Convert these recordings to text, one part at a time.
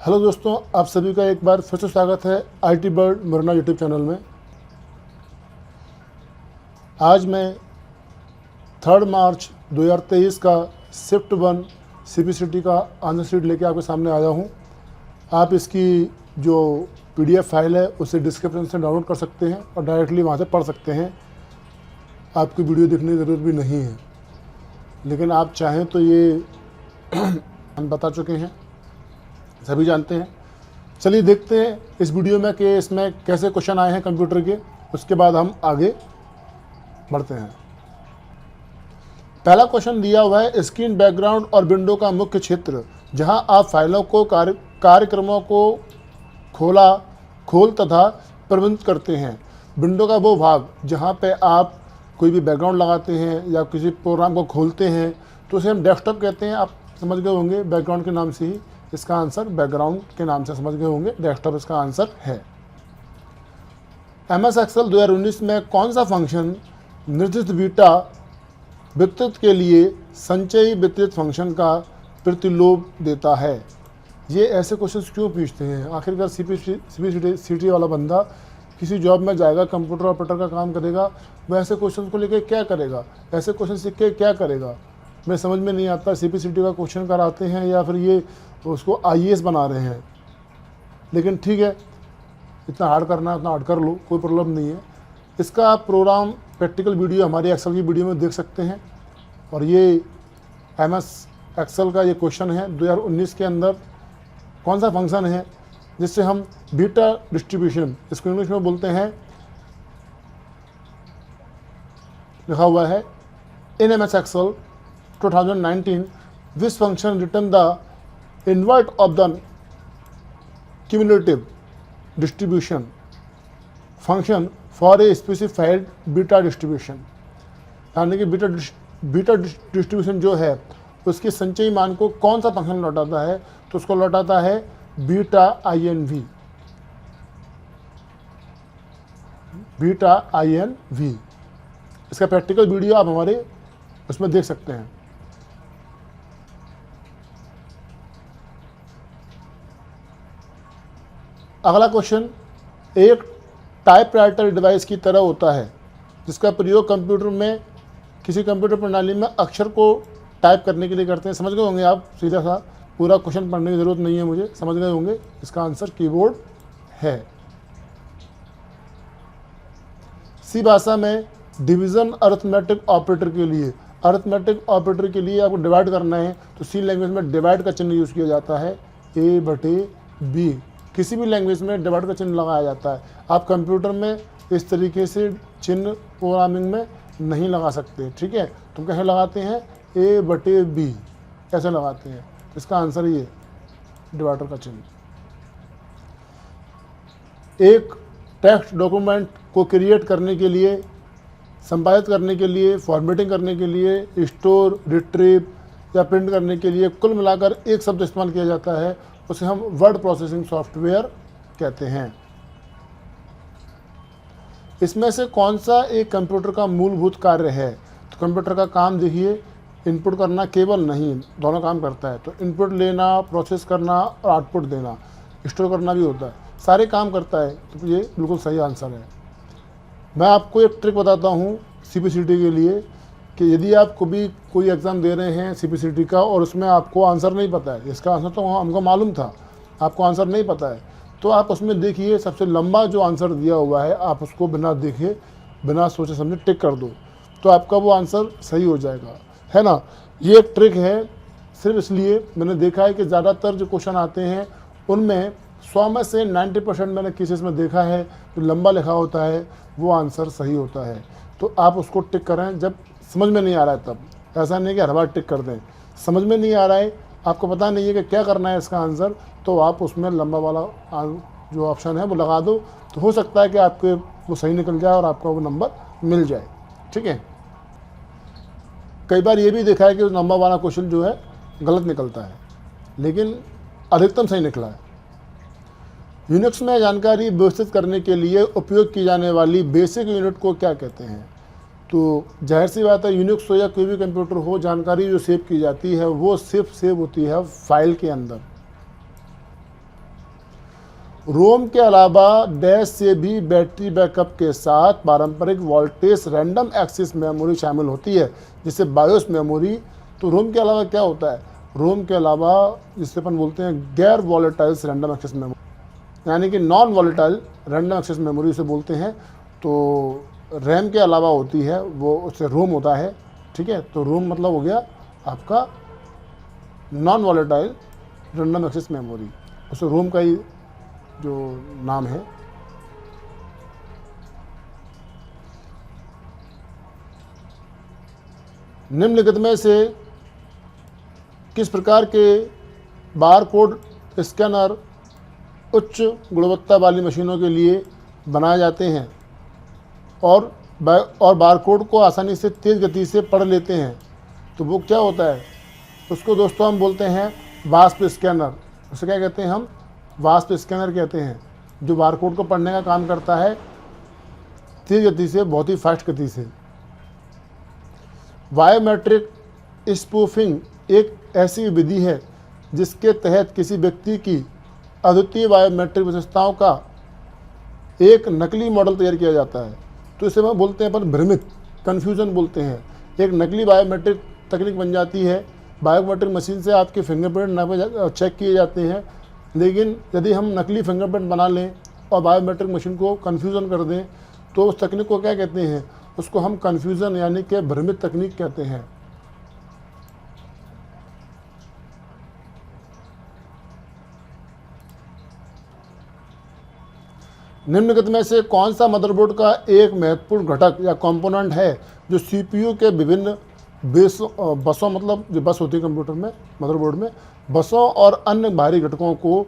Hello दोस्तों, आप सभी का एक बार फिर से स्वागत है IT bird Morena YouTube channel में। आज मैं 3 मार्च 2023 का शिफ्ट 1 CPCT का आंसर शीट लेके आपके सामने आया हूँ। आप इसकी जो PDF फाइल है उसे डिस्क्रिप्शन से डाउनलोड कर सकते हैं और डायरेक्टली वहाँ से पढ़ सकते हैं। आपकी वीडियो देखने की ज़रूरत भी नहीं है, लेकिन आप चाहें तो ये हम बता चुके हैं, सभी जानते हैं। चलिए देखते हैं इस वीडियो में कि इसमें कैसे क्वेश्चन आए हैं कंप्यूटर के, उसके बाद हम आगे बढ़ते हैं। पहला क्वेश्चन दिया हुआ है, स्क्रीन बैकग्राउंड और विंडो का मुख्य क्षेत्र जहां आप फाइलों को कार्यक्रमों को खोल तथा प्रबंधित करते हैं। विंडो का वो भाग जहां पे आप कोई भी बैकग्राउंड लगाते हैं या किसी प्रोग्राम को खोलते हैं तो उसे हम डेस्कटॉप कहते हैं। आप समझ गए होंगे, बैकग्राउंड के नाम से ही इसका आंसर बैकग्राउंड के नाम से समझ गए होंगे, डेस्कटॉप इसका आंसर है। MS एक्सेल 2019 में कौन सा फंक्शन निर्दिष्ट बीटा वितरित के लिए संचयी वितरित फंक्शन का प्रतिलोम देता है? ये ऐसे क्वेश्चंस क्यों पूछते हैं? आखिरकार CPCT वाला बंदा किसी जॉब में जाएगा, कंप्यूटर ऑपरेटर का काम करेगा, वह ऐसे क्वेश्चन को लेकर क्या करेगा? ऐसे क्वेश्चन सीख के क्या करेगा? मैं समझ में नहीं आता। CPCT का क्वेश्चन कराते हैं या फिर ये उसको IAS बना रहे हैं। लेकिन ठीक है, इतना हार्ड करना है उतना हार्ड कर लो, कोई प्रॉब्लम नहीं है। इसका आप प्रोग्राम प्रैक्टिकल वीडियो हमारी एक्सेल की वीडियो में देख सकते हैं। और ये MS एक्सेल का ये क्वेश्चन है 2019 के अंदर कौन सा फंक्शन है जिससे हम बीटा डिस्ट्रीब्यूशन, इसको इंग्लिश में बोलते हैं, लिखा हुआ है इन MS Excel 2019 this function return the invert of the cumulative distribution function for a specified beta distribution। यानी कि बीटा डिस्ट्रीब्यूशन जो है उसके संचयी मान को कौन सा फंक्शन लौटाता है? तो उसको लौटाता है बीटा INV। बीटा INV इसका प्रैक्टिकल वीडियो आप हमारे उसमें देख सकते हैं। अगला क्वेश्चन, एक टाइपराइटर डिवाइस की तरह होता है जिसका प्रयोग कंप्यूटर में किसी कंप्यूटर प्रणाली में अक्षर को टाइप करने के लिए करते हैं। समझ गए होंगे आप, सीधा सा पूरा क्वेश्चन पढ़ने की ज़रूरत नहीं है मुझे, समझ गए होंगे। इसका आंसर कीबोर्ड है। सी भाषा में डिवीज़न अरिथमेटिक ऑपरेटर के लिए आपको डिवाइड करना है तो सी लैंग्वेज में डिवाइड का चिन्ह यूज़ किया जाता है, A/B। किसी भी लैंग्वेज में डिवाइड का चिन्ह लगाया जाता है। आप कंप्यूटर में इस तरीके से चिन्ह प्रोग्रामिंग में नहीं लगा सकते, ठीक है? तुम कैसे लगाते हैं? A/B ऐसे लगाते हैं। इसका आंसर ये डिवाइडर का चिन्ह। एक टेक्स्ट डॉक्यूमेंट को क्रिएट करने के लिए, संपादित करने के लिए, फॉर्मेटिंग करने के लिए, स्टोर, रिट्रीव या प्रिंट करने के लिए कुल मिलाकर एक शब्द इस्तेमाल किया जाता है, उसे हम वर्ड प्रोसेसिंग सॉफ्टवेयर कहते हैं। इसमें से कौन सा एक कंप्यूटर का मूलभूत कार्य है? तो कंप्यूटर का काम देखिए, इनपुट करना केवल नहीं, दोनों काम करता है। तो इनपुट लेना, प्रोसेस करना और आउटपुट देना, स्टोर करना भी होता है, सारे काम करता है। तो ये बिल्कुल सही आंसर है। मैं आपको एक ट्रिक बताता हूँ CPCT के लिए कि यदि आप कोई एग्ज़ाम दे रहे हैं CPCT का और उसमें आपको आंसर नहीं पता है, इसका आंसर तो हमको मालूम था, आपको आंसर नहीं पता है, तो आप उसमें देखिए सबसे लंबा जो आंसर दिया हुआ है आप उसको बिना देखे, बिना सोचे समझे टिक कर दो, तो आपका वो आंसर सही हो जाएगा, है ना? ये एक ट्रिक है। सिर्फ इसलिए मैंने देखा है कि ज़्यादातर जो क्वेश्चन आते हैं उनमें 100 में से 90% मैंने केसेस में देखा है जो लंबा लिखा होता है वो आंसर सही होता है। तो आप उसको टिक करें जब समझ में नहीं आ रहा है तब। ऐसा नहीं कि हर बार टिक कर दें। समझ में नहीं आ रहा है, आपको पता नहीं है कि क्या करना है इसका आंसर, तो आप उसमें लंबा वाला जो ऑप्शन है वो लगा दो, तो हो सकता है कि आपके वो सही निकल जाए और आपका वो नंबर मिल जाए, ठीक है? कई बार ये भी देखा है कि लंबा वाला क्वेश्चन जो है गलत निकलता है, लेकिन अधिकतम सही निकला है। यूनिक्स में जानकारी व्यवस्थित करने के लिए उपयोग की जाने वाली बेसिक यूनिट को क्या कहते हैं? तो जाहिर सी बात है, यूनिक्स हो या कोई भी कंप्यूटर हो, जानकारी जो सेव की जाती है वो सिर्फ सेव होती है फाइल के अंदर। रोम के अलावा डैश से भी बैटरी बैकअप के साथ पारंपरिक वोल्टेज रैंडम एक्सेस मेमोरी शामिल होती है, जिसे बायोस मेमोरी। तो रोम के अलावा क्या होता है? रोम के अलावा जिसे अपन बोलते हैं गैर वॉलेटाइल्स रैंडम एक्सेस मेमोरी, यानी कि non volatile random access memory से बोलते हैं। तो रैम के अलावा होती है वो, उससे रोम होता है, ठीक है। तो रोम मतलब हो गया आपका non volatile random access memory, उसे रोम का ही जो नाम है। निम्नलिखित में से किस प्रकार के बारकोड स्कैनर उच्च गुणवत्ता वाली मशीनों के लिए बनाए जाते हैं और बारकोड को आसानी से तेज़ गति से पढ़ लेते हैं? तो वो क्या होता है? उसको दोस्तों हम बोलते हैं वास्प स्कैनर। उसे क्या कहते हैं हम? वास्प स्कैनर कहते हैं, जो बारकोड को पढ़ने का काम करता है तेज़ गति से, बहुत ही फास्ट गति से। बायोमेट्रिक स्पूफिंग एक ऐसी विधि है जिसके तहत किसी व्यक्ति की अद्वितीय बायोमेट्रिक विशेषताओं का एक नकली मॉडल तैयार किया जाता है। तो इसे हम बोलते हैं अपन भ्रमित, कन्फ्यूजन बोलते हैं। एक नकली बायोमेट्रिक तकनीक बन जाती है। बायोमेट्रिक मशीन से आपके फिंगरप्रिंट चेक किए जाते हैं, लेकिन यदि हम नकली फिंगरप्रिंट बना लें और बायोमेट्रिक मशीन को कन्फ्यूज़न कर दें तो उस तकनीक को क्या कहते हैं? उसको हम कन्फ्यूज़न यानी कि भ्रमित तकनीक कहते हैं। निम्नलिखित में से कौन सा मदरबोर्ड का एक महत्वपूर्ण घटक या कंपोनेंट है जो सीपीयू के विभिन्न बसों, मतलब जो बस होती है कंप्यूटर में, मदरबोर्ड में, बसों और अन्य बाहरी घटकों को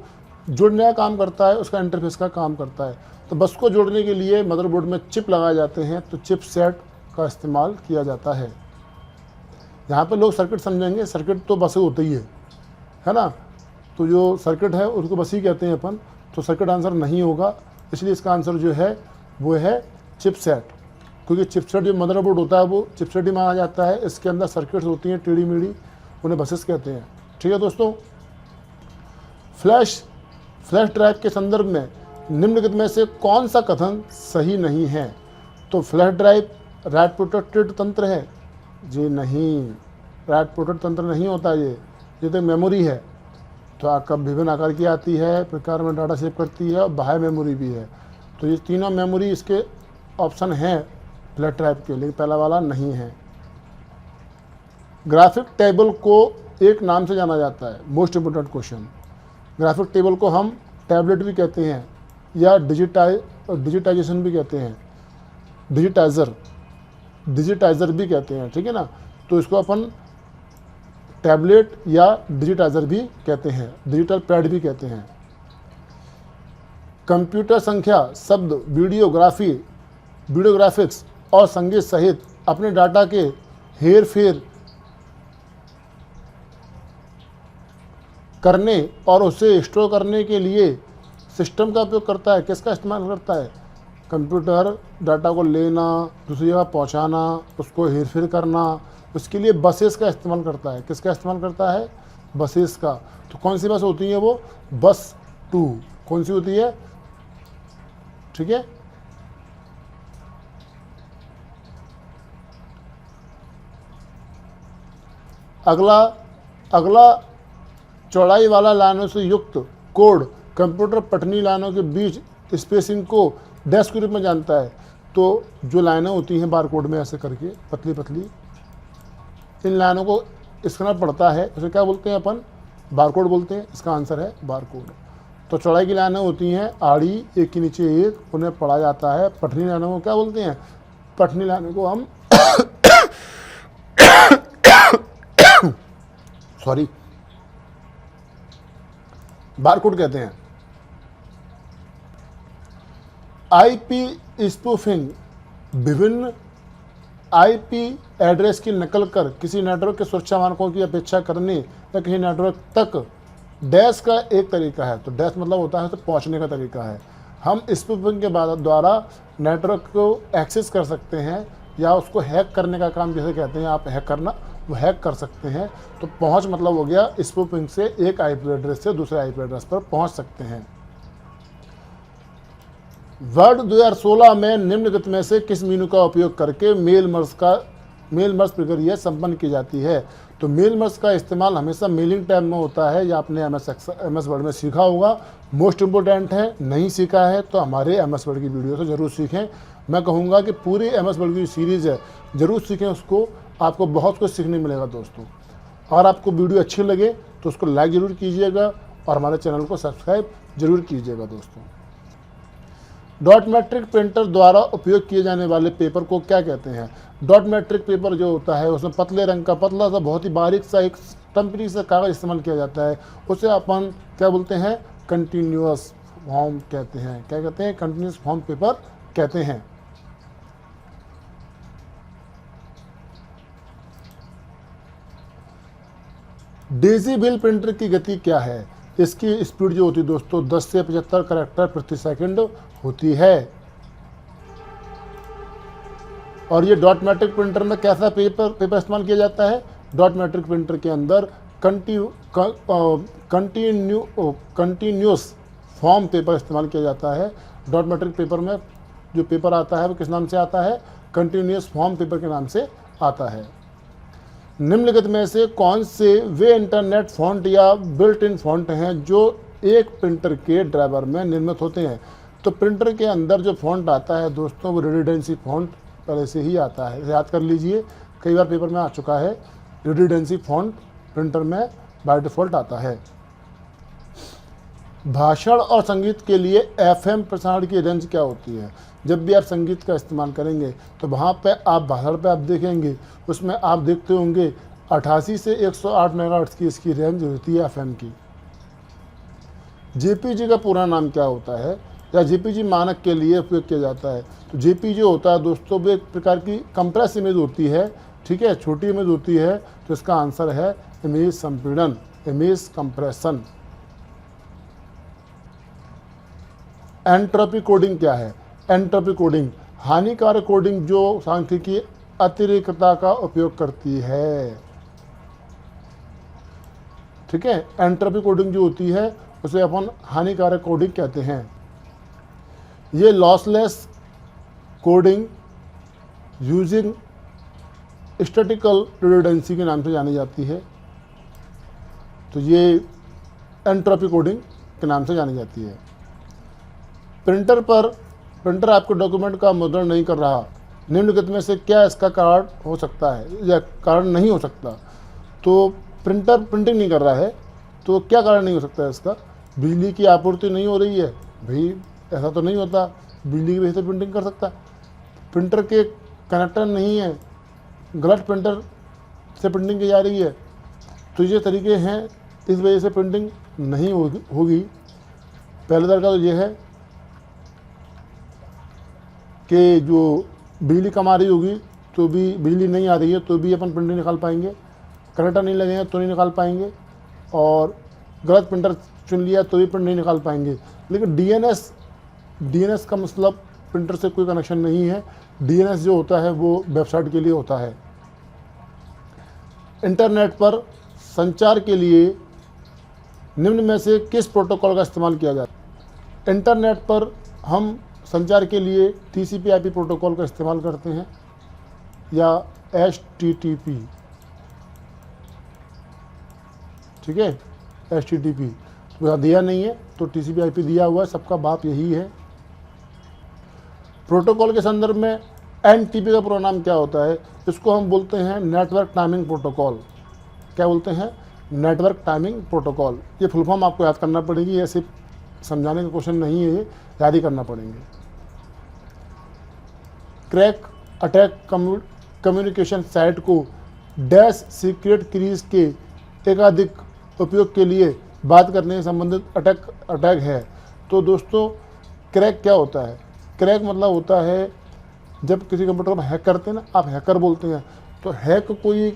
जोड़ने का काम करता है, उसका इंटरफेस का काम करता है। तो बस को जोड़ने के लिए मदरबोर्ड में चिप लगाए जाते हैं, तो चिप सेट का इस्तेमाल किया जाता है। यहाँ पे लोग सर्किट समझेंगे, सर्किट तो बस होती ही है ना। तो जो सर्किट है उसको बस ही कहते हैं अपन, तो सर्किट आंसर नहीं होगा, इसलिए इसका आंसर जो है वो है चिप सेट, क्योंकि चिपसेट जो मदरबोर्ड होता है वो चिपसेट ही माना जाता है। इसके अंदर सर्किट्स होती हैं टेढ़ी मेढ़ी, उन्हें बसेस कहते हैं, ठीक है दोस्तों। फ्लैश ड्राइव के संदर्भ में निम्नलिखित में से कौन सा कथन सही नहीं है? तो फ्लैश ड्राइव राइट प्रोटेक्टेड तंत्र है? जी नहीं, राइट प्रोटेक्टेड तंत्र नहीं होता ये तो मेमोरी है। तो आपका विभिन्न आकार की आती है, प्रकार में डाटा सेव करती है और बाह्य मेमोरी भी है। तो ये तीनों मेमोरी इसके ऑप्शन हैं फ्लैश ड्राइव के, लेकिन पहला वाला नहीं है। ग्राफिक टेबल को एक नाम से जाना जाता है, most important question. Graphic table को हम टैबलेट भी कहते हैं या डिजिटाइजेशन भी कहते हैं, डिजिटाइज़र भी कहते हैं, ठीक है ना। तो इसको अपन टैबलेट या डिजिटाइज़र भी कहते हैं, डिजिटल पैड भी कहते हैं। कंप्यूटर संख्या शब्द वीडियोग्राफिक्स और संगीत सहित अपने डाटा के हेर फेर करने और उसे स्टोर करने के लिए सिस्टम का उपयोग करता है। किसका इस्तेमाल करता है? कंप्यूटर डाटा को लेना, दूसरी जगह पहुंचाना, उसको हेर फेर करना, उसके लिए बसेस का इस्तेमाल करता है। किसका इस्तेमाल करता है? बसेस का। तो कौन सी बस होती है वो? बस 2। कौन सी होती है? ठीक है। अगला चौड़ाई वाला लाइनों से युक्त कोड कंप्यूटर पठनी लाइनों के बीच स्पेसिंग को डैश के रूप में जानता है। तो जो लाइनें होती हैं बारकोड में ऐसे करके पतली पतली, इन लाइनों को स्कैनर पढ़ता है, उसे क्या बोलते हैं अपन? बारकोड बोलते हैं। इसका आंसर है बारकोड। तो चौड़ाई की लाइनें होती हैं आड़ी, एक के नीचे एक, उन्हें पढ़ा जाता है। पठनी लाइनों को क्या बोलते हैं? पठनी लाइनों को हम सॉरी बारकोड कहते हैं। आईपी स्पूफिंग विभिन्न आईपी एड्रेस की नकल कर किसी नेटवर्क के सुरक्षा मानकों की अपेक्षा करने या किसी नेटवर्क तक डैश का एक तरीका है। तो डैश मतलब होता है तो पहुंचने का तरीका है। हम स्पूफिंग के द्वारा नेटवर्क को एक्सेस कर सकते हैं या उसको हैक करने का काम, जैसे कहते हैं आप हैक करना, वो हैक कर सकते हैं। तो पहुंच मतलब हो गया स्पूफिंग से एक आईपी एड्रेस से दूसरे आईपी एड्रेस पर पहुंच सकते हैं। वर्ड 2016 में निम्नलिखित में से किस मेनू का उपयोग करके मेल मर्ज प्रक्रिया संपन्न की जाती है? तो मेल मर्ज का इस्तेमाल हमेशा मेलिंग टैब में होता है, या आपने एमएस वर्ड में सीखा होगा। मोस्ट इम्पोर्टेंट है, नहीं सीखा है तो हमारे एमएस वर्ड की वीडियो से ज़रूर सीखें। मैं कहूँगा कि पूरी एमएस वर्ड की सीरीज़ है, ज़रूर सीखें उसको, आपको बहुत कुछ सीखने मिलेगा दोस्तों। और आपको वीडियो अच्छी लगे तो उसको लाइक ज़रूर कीजिएगा और हमारे चैनल को सब्सक्राइब ज़रूर कीजिएगा दोस्तों। डॉट मैट्रिक प्रिंटर द्वारा उपयोग किए जाने वाले पेपर को क्या कहते हैं? डॉट मैट्रिक पेपर जो होता है उसमें पतले रंग का पतला सा बहुत ही बारीक सा एक टम्परी सा कागज़ इस्तेमाल किया जाता है, उसे अपन क्या बोलते हैं? कंटिन्यूअस फॉर्म कहते हैं। क्या कहते हैं? कंटिन्यूअस फॉर्म पेपर कहते हैं। डेज़ीबल प्रिंटर की गति क्या है? इसकी स्पीड जो होती है दोस्तों 10 से 75 कैरेक्टर प्रति सेकंड होती है। और ये डॉट मैट्रिक प्रिंटर में कैसा पेपर इस्तेमाल किया जाता है? डॉट मैट्रिक प्रिंटर के अंदर कंटिन्यूस फॉर्म पेपर इस्तेमाल किया जाता है। डॉट मैट्रिक पेपर में जो पेपर आता है वो किस नाम से आता है? कंटिन्यूस फॉर्म पेपर के नाम से आता है। निम्नलिखित में से कौन से वे इंटरनेट फॉन्ट या बिल्ट इन फॉन्ट हैं जो एक प्रिंटर के ड्राइवर में निर्मित होते हैं? तो प्रिंटर के अंदर जो फॉन्ट आता है दोस्तों वो रिडंडेंसी फॉन्ट पहले से ही आता है, याद कर लीजिए, कई बार पेपर में आ चुका है। रिडंडेंसी फॉन्ट प्रिंटर में बाय डिफ़ॉल्ट आता है। भाषण और संगीत के लिए एफएम प्रसारण की रेंज क्या होती है? जब भी आप संगीत का इस्तेमाल करेंगे तो वहाँ पे आप भाषण पे आप देखेंगे, उसमें आप देखते होंगे 88 से 108 मेगाहर्ट्ज़ की इसकी रेंज होती है एफएम की। जेपीजी का पूरा नाम क्या होता है या जेपीजी मानक के लिए उपयोग किया जाता है? तो जेपीजी होता है दोस्तों वो एक प्रकार की कंप्रेस इमेज होती है, ठीक है, छोटी इमेज होती है। तो इसका आंसर है इमेज संपीड़न, इमेज कंप्रेशन। एंट्रोपी कोडिंग क्या है? एंट्रोपी कोडिंग हानिकारक कोडिंग जो सांख्यिकी अतिरेकता का उपयोग करती है, ठीक है। एंट्रोपी कोडिंग जो होती है उसे अपन हानिकारक कोडिंग कहते हैं। ये lossless coding using statistical redundancy के नाम से जानी जाती है। तो ये एंट्रोपी कोडिंग के नाम से जानी जाती है। प्रिंटर आपके डॉक्यूमेंट का मुद्रण नहीं कर रहा, निम्नलिखित में से क्या इसका कारण हो सकता है या कारण नहीं हो सकता? तो प्रिंटर प्रिंटिंग नहीं कर रहा है तो क्या कारण नहीं हो सकता है इसका? बिजली की आपूर्ति नहीं हो रही है भाई, ऐसा तो नहीं होता, बिजली की वजह से प्रिंटिंग कर सकता। प्रिंटर के कनेक्टर नहीं है, गलत प्रिंटर से प्रिंटिंग की जा रही है, तो ये तरीके हैं, इस वजह से प्रिंटिंग नहीं होगी। पहले तरीका तो ये है कि जो बिजली कम आ रही होगी तो भी बिजली नहीं आ रही है तो भी अपन प्रिंटिंग निकाल पाएंगे, कनेक्टर नहीं लगेंगे तो नहीं निकाल पाएंगे, और गलत प्रिंटर चुन लिया तो भी प्रिंट नहीं निकाल पाएंगे। लेकिन डीएनएस का मतलब प्रिंटर से कोई कनेक्शन नहीं है। डीएनएस जो होता है वो वेबसाइट के लिए होता है। इंटरनेट पर संचार के लिए निम्न में से किस प्रोटोकॉल का इस्तेमाल किया जाता है? इंटरनेट पर हम संचार के लिए TCP/IP प्रोटोकॉल का इस्तेमाल करते हैं या HTTP, ठीक है, HTTP दिया नहीं है तो TCP/IP दिया हुआ है, सबका बाप यही है। प्रोटोकॉल के संदर्भ में NTP का पूरा नाम क्या होता है? इसको हम बोलते हैं नेटवर्क टाइमिंग प्रोटोकॉल। क्या बोलते हैं? Network timing protocol. ये फुल फॉर्म आपको याद करना पड़ेगी, ऐसे समझाने का क्वेश्चन नहीं है, ये याद ही करना पड़ेंगे। क्रैक अटैक कम्युनिकेशन साइट को डैश सीक्रेट कीज के एकाधिक उपयोग के लिए बात करने से संबंधित अटैक है। तो दोस्तों क्रैक क्या होता है? क्रैक मतलब होता है जब किसी कंप्यूटर को हैक करते हैं ना, आप हैकर बोलते हैं, तो हैक कोई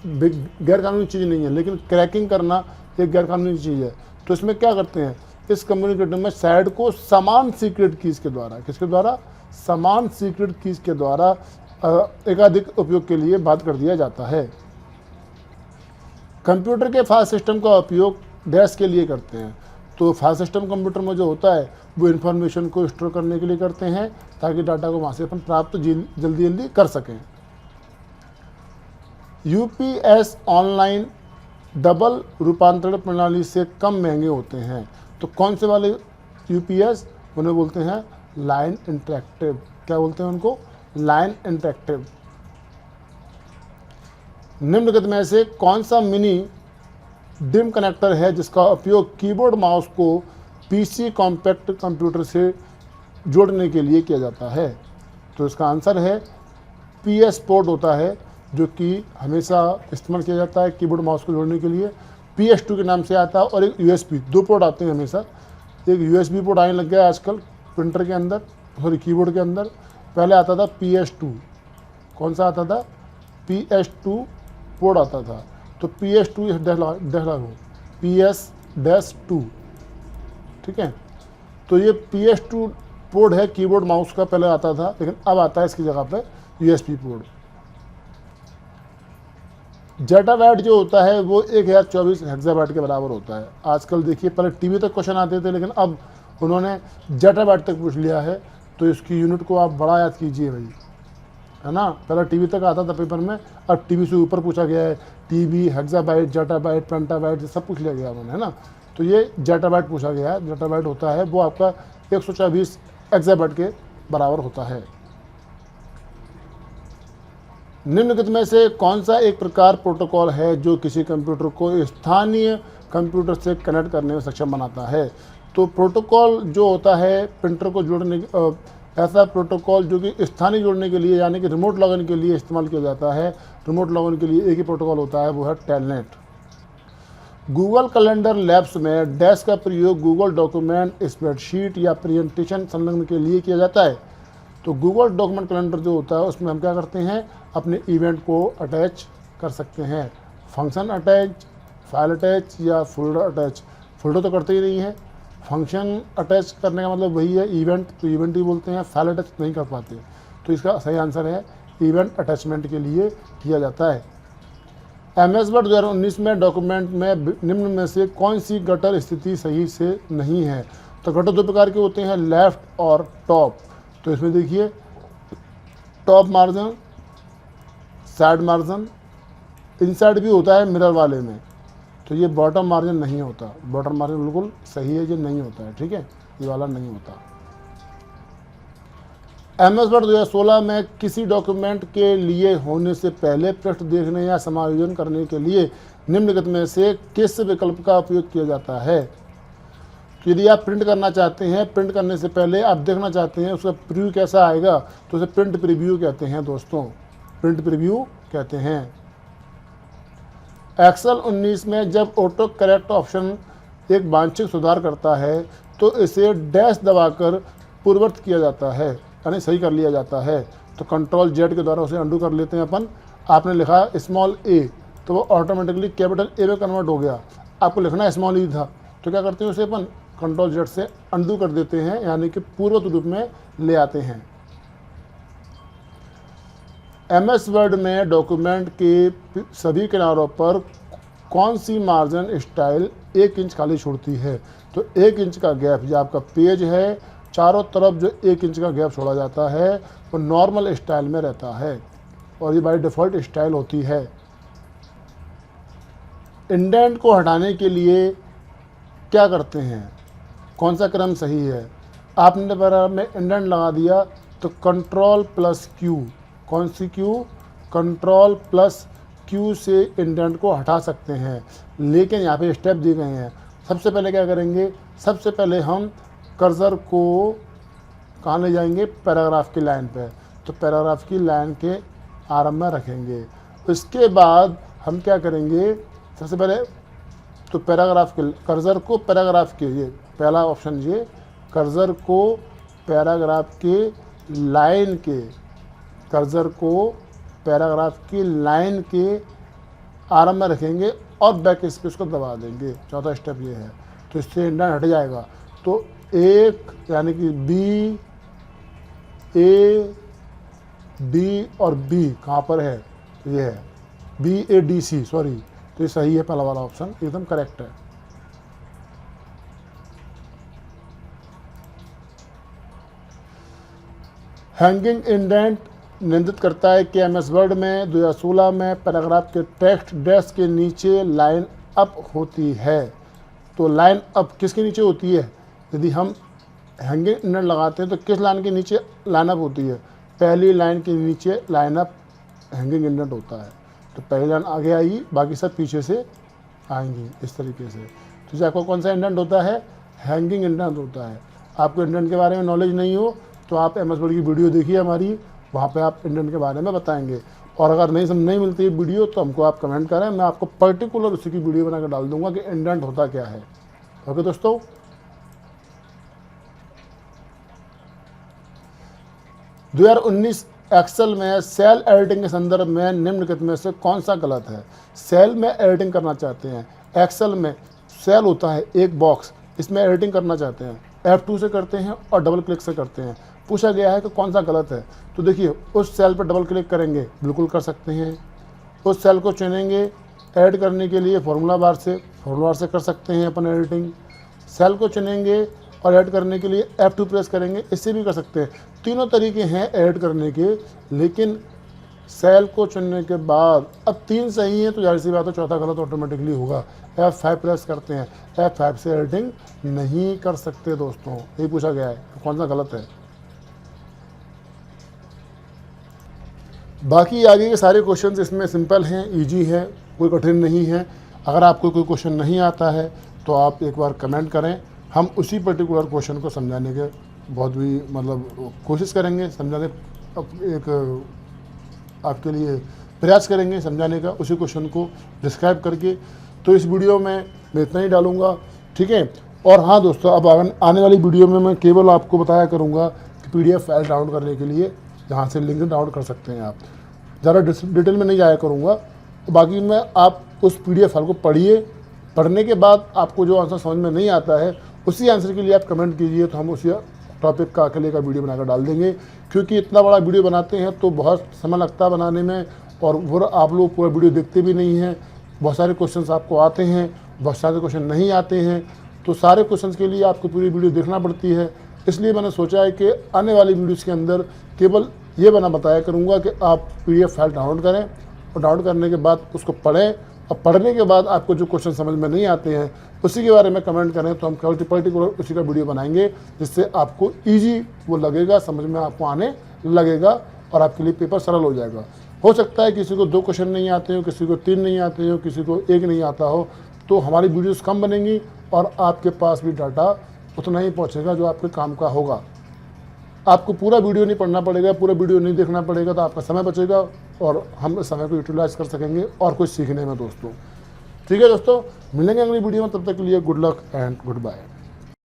गैरकानूनी चीज़ नहीं है, लेकिन क्रैकिंग करना एक गैरकानूनी चीज़ है। तो इसमें क्या करते हैं, इस कम्युनिकेटर में साइट को समान सीक्रेट कीज के द्वारा, किसके द्वारा? समान सीक्रेट कीज के द्वारा एकाधिक उपयोग के लिए बात कर दिया जाता है। कंप्यूटर के फाइल सिस्टम का उपयोग डैश के लिए करते हैं। तो फाइल सिस्टम कंप्यूटर में जो होता है वो इन्फॉर्मेशन को स्टोर करने के लिए करते हैं ताकि डाटा को वहाँ से अपन प्राप्त जल्दी जल्दी कर सकें। यूपीएस ऑनलाइन डबल रूपांतरण प्रणाली से कम महंगे होते हैं। तो कौन से वाले यूपीएस? उन्हें बोलते हैं लाइन इंटरेक्टिव। क्या बोलते हैं उनको? Line interactive. निम्नलिखित में से कौन सा मिनी डिम कनेक्टर है जिसका उपयोग कीबोर्ड माउस को पीसी कॉम्पैक्ट कंप्यूटर से जोड़ने के लिए किया जाता है? तो इसका आंसर है पीएस पोर्ट होता है, जो कि हमेशा इस्तेमाल किया जाता है कीबोर्ड माउस को जोड़ने के लिए। PS2 के नाम से आता है। और एक USB, 2 पोर्ट आते हैं हमेशा। एक USB पोर्ट आने लग गया आजकल प्रिंटर के अंदर, सॉरी कीबोर्ड के अंदर। पहले आता था PS2। कौन सा आता था? PS2 पोर्ट आता था। तो PS2 PS-2, ठीक है। तो ये PS2 पोर्ट है कीबोर्ड माउस का, पहले आता था, लेकिन अब आता है इसकी जगह पे USB पोर्ट। जेटाबाइट जो होता है वो 1024 हेक्साबाइट के बराबर होता है। आजकल देखिए, पहले टीवी तक क्वेश्चन आते थे, लेकिन अब उन्होंने जेटाबाइट तक पूछ लिया है। तो इसकी यूनिट को आप बड़ा याद कीजिए भाई, है ना। पहले टीवी तक आता था पेपर में, अब टीवी से ऊपर पूछा गया है। टीबी, हेक्साबाइट, जेटाबाइट, पेंटाबाइट सब पूछ लिया गया उन्होंने, है ना। तो ये जेटाबाइट पूछा गया है। जेटाबाइट होता है वो आपका 124 हेक्साबाइट के बराबर होता है। निम्नलिखित में से कौन सा एक प्रकार प्रोटोकॉल है जो किसी कंप्यूटर को स्थानीय कंप्यूटर से कनेक्ट करने में सक्षम बनाता है? तो प्रोटोकॉल जो होता है प्रिंटर को जोड़ने ऐसा प्रोटोकॉल जो कि स्थानीय जोड़ने के लिए, यानी कि रिमोट लॉगिन के लिए इस्तेमाल किया जाता है। रिमोट लॉगिन के लिए एक ही प्रोटोकॉल होता है, वो है टेलनेट। गूगल कैलेंडर लैब्स में डैश का प्रयोग गूगल डॉक्यूमेंट, स्प्रेडशीट या प्रेजेंटेशन संलग्न के लिए किया जाता है। तो गूगल डॉक्यूमेंट कैलेंडर जो होता है उसमें हम क्या करते हैं, अपने इवेंट को अटैच कर सकते हैं। फंक्शन अटैच, फाइल अटैच या फोल्डर अटैच। फोल्डर तो करते ही नहीं है। फंक्शन अटैच करने का मतलब वही है इवेंट, तो इवेंट ही बोलते हैं। फाइल अटैच नहीं कर पाते, तो इसका सही आंसर है इवेंट अटैचमेंट के लिए किया जाता है। MS वर्ड 2019 में डॉक्यूमेंट में निम्न में से कौन सी गटर स्थिति सही से नहीं है? तो गटर 2 प्रकार के होते हैं, लेफ्ट और टॉप। तो इसमें देखिए, top margin, side margin, inside भी होता है मिरर वाले में। तो ये बॉटम मार्जिन नहीं होता। बॉटम मार्जिन बिल्कुल सही है, ये नहीं होता है, ठीक है, ये वाला नहीं होता। MS वर्ड 2016 में किसी डॉक्यूमेंट के लिए होने से पहले पृष्ठ देखने या समायोजन करने के लिए निम्नलिखित में से किस विकल्प का उपयोग किया जाता है? यदि आप प्रिंट करना चाहते हैं, प्रिंट करने से पहले आप देखना चाहते हैं उसका प्रीव्यू कैसा आएगा, तो उसे प्रिंट प्रीव्यू कहते हैं दोस्तों, प्रिंट प्रीव्यू कहते हैं। एक्सेल 19 में जब ऑटो करेक्ट ऑप्शन एक वांछित सुधार करता है तो इसे डैश दबाकर पूर्ववत किया जाता है, यानी सही कर लिया जाता है। तो कंट्रोल Z के द्वारा उसे अंडू कर लेते हैं अपन। आपने लिखा स्मॉल a, तो वो ऑटोमेटिकली कैपिटल A में कन्वर्ट हो गया। आपको लिखना स्मॉल e था, तो क्या करते हैं उसे अपन कंट्रोल Z से अंडू कर देते हैं, यानी कि पूर्ववत रूप में ले आते हैं। MS वर्ड में डॉक्यूमेंट के सभी किनारों पर कौन सी मार्जिन स्टाइल 1 इंच खाली छोड़ती है? तो 1 इंच का गैप, जो आपका पेज है चारों तरफ जो 1 इंच का गैप छोड़ा जाता है वो नॉर्मल स्टाइल में रहता है, और ये बाय डिफ़ॉल्ट स्टाइल होती है। इंडेंट को हटाने के लिए क्या करते हैं? कौन सा क्रम सही है? आपने बराबर में इंडेंट लगा दिया तो Ctrl+Q, कौन सी Q? Ctrl+Q से इंडेंट को हटा सकते हैं, लेकिन यहाँ पे स्टेप दिए गए हैं। सबसे पहले क्या करेंगे? सबसे पहले हम कर्सर को कहाँ ले जाएंगे? पैराग्राफ की लाइन पे। तो पैराग्राफ की लाइन के आरंभ में रखेंगे। उसके बाद हम क्या करेंगे? सबसे पहले तो पैराग्राफ के कर्सर को पैराग्राफ के, ये पहला ऑप्शन, ये कर्सर को पैराग्राफ के लाइन के, कर्सर को पैराग्राफ की लाइन के आरंभ में रखेंगे और बैक स्पेस को दबा देंगे। चौथा स्टेप ये है, तो इससे इंडेंट हट जाएगा। तो एक यानी कि B, A, D और B कहाँ पर है? ये है BADC, सॉरी। तो ये सही है, पहला वाला ऑप्शन एकदम करेक्ट है। हैंगिंग इंडेंट नियंत्रित करता है कि एमएस वर्ड में 2016 में पैराग्राफ के टेक्स्ट डैश के नीचे लाइन अप होती है। तो लाइन अप किसके नीचे होती है? यदि हम हैंगिंग इंडेंट लगाते हैं तो किस लाइन के नीचे लाइन अप होती है? पहली लाइन के नीचे लाइन अप हैंगिंग इंडेंट होता है। तो पहली लाइन आगे आएगी, बाकी सब पीछे से आएंगी इस तरीके से। तो आपको कौन सा इंडेंट होता है? हैंगिंग इंडेंट होता है। आपको इंडेंट के बारे में नॉलेज नहीं हो तो आप एमएस वर्ड की वीडियो देखिए हमारी, वहाँ पे आप इंडेंट के बारे में बताएंगे। और अगर नहीं मिलती है वीडियो तो हमको आप कमेंट करें, मैं आपको पर्टिकुलर उसी की वीडियो बना कर डाल दूंगा कि इंडेंट होता क्या है। ओके दोस्तों, 2019 एक्सेल में सेल एडिटिंग के संदर्भ में निम्नलिखित में से कौन सा गलत है? सेल में एडिटिंग करना चाहते हैं, एक्सेल में सेल होता है एक बॉक्स, इसमें एडिटिंग करना चाहते हैं, F2 से करते हैं और डबल क्लिक से करते हैं। पूछा गया है कि कौन सा गलत है। तो देखिए, उस सेल पर डबल क्लिक करेंगे, बिल्कुल कर सकते हैं। उस सेल को चुनेंगे, ऐड करने के लिए फॉर्मूला बार से कर सकते हैं अपन एडिटिंग। सेल को चुनेंगे और ऐड करने के लिए F2 प्रेस करेंगे, इससे भी कर सकते हैं। तीनों तरीके हैं ऐड करने के, लेकिन सेल को चुनने के बाद अब 3 सही है तो जाहिर सी बात है चौथा गलत ऑटोमेटिकली होगा। F5 प्रेस करते हैं, F5 से एडिटिंग नहीं कर सकते दोस्तों। यही पूछा गया है कौन सा गलत है। बाकी आगे के सारे क्वेश्चंस इसमें सिंपल हैं, इजी हैं, कोई कठिन नहीं है। अगर आपको कोई क्वेश्चन नहीं आता है तो आप एक बार कमेंट करें, हम उसी पर्टिकुलर क्वेश्चन को समझाने के बहुत भी कोशिश करेंगे, समझाने एक आपके लिए प्रयास करेंगे समझाने का, उसी क्वेश्चन को डिस्क्राइब करके। तो इस वीडियो में मैं इतना ही डालूंगा, ठीक है। और हाँ दोस्तों, अब आने वाली वीडियो में मैं केवल आपको बताया करूँगा कि PDF फाइल डाउनलोड करने के लिए यहाँ से लिंक डाउनलोड कर सकते हैं आप। ज़्यादा डिटेल में नहीं जाया करूँगा। बाकी में आप उस PDF फाइल को पढ़िए, पढ़ने के बाद आपको जो आंसर समझ में नहीं आता है उसी आंसर के लिए आप कमेंट कीजिए, तो हम उसी टॉपिक का अकेले का वीडियो बनाकर डाल देंगे। क्योंकि इतना बड़ा वीडियो बनाते हैं तो बहुत समय लगता है बनाने में, और वो आप लोग पूरा वीडियो देखते भी नहीं हैं। बहुत सारे क्वेश्चंस आपको आते हैं, बहुत सारे क्वेश्चन नहीं आते हैं, तो सारे क्वेश्चंस के लिए आपको पूरी वीडियो देखना पड़ती है। इसलिए मैंने सोचा है कि आने वाली वीडियोज़ के अंदर केवल ये बताया करूँगा कि आप PDF फाइल डाउनलोड करें और डाउनलोड करने के बाद उसको पढ़ें, और पढ़ने के बाद आपको जो क्वेश्चन समझ में नहीं आते हैं उसी के बारे में कमेंट करें, तो हम पर्टिकुलर उसी का वीडियो बनाएंगे, जिससे आपको ईजी वो लगेगा, समझ में आपको आने लगेगा और आपके लिए पेपर सरल हो जाएगा। हो सकता है किसी को 2 क्वेश्चन नहीं आते हो, किसी को 3 नहीं आते हो, किसी को 1 नहीं आता हो, तो हमारी वीडियोस कम बनेंगी और आपके पास भी डाटा उतना ही पहुँचेगा जो आपके काम का होगा। आपको पूरा वीडियो नहीं पढ़ना पड़ेगा, पूरा वीडियो नहीं देखना पड़ेगा, तो आपका समय बचेगा और हम इस समय को यूटिलाइज कर सकेंगे और कुछ सीखने में दोस्तों। ठीक है दोस्तों, मिलेंगे अगली वीडियो में, तब तक के लिए good luck and good bye.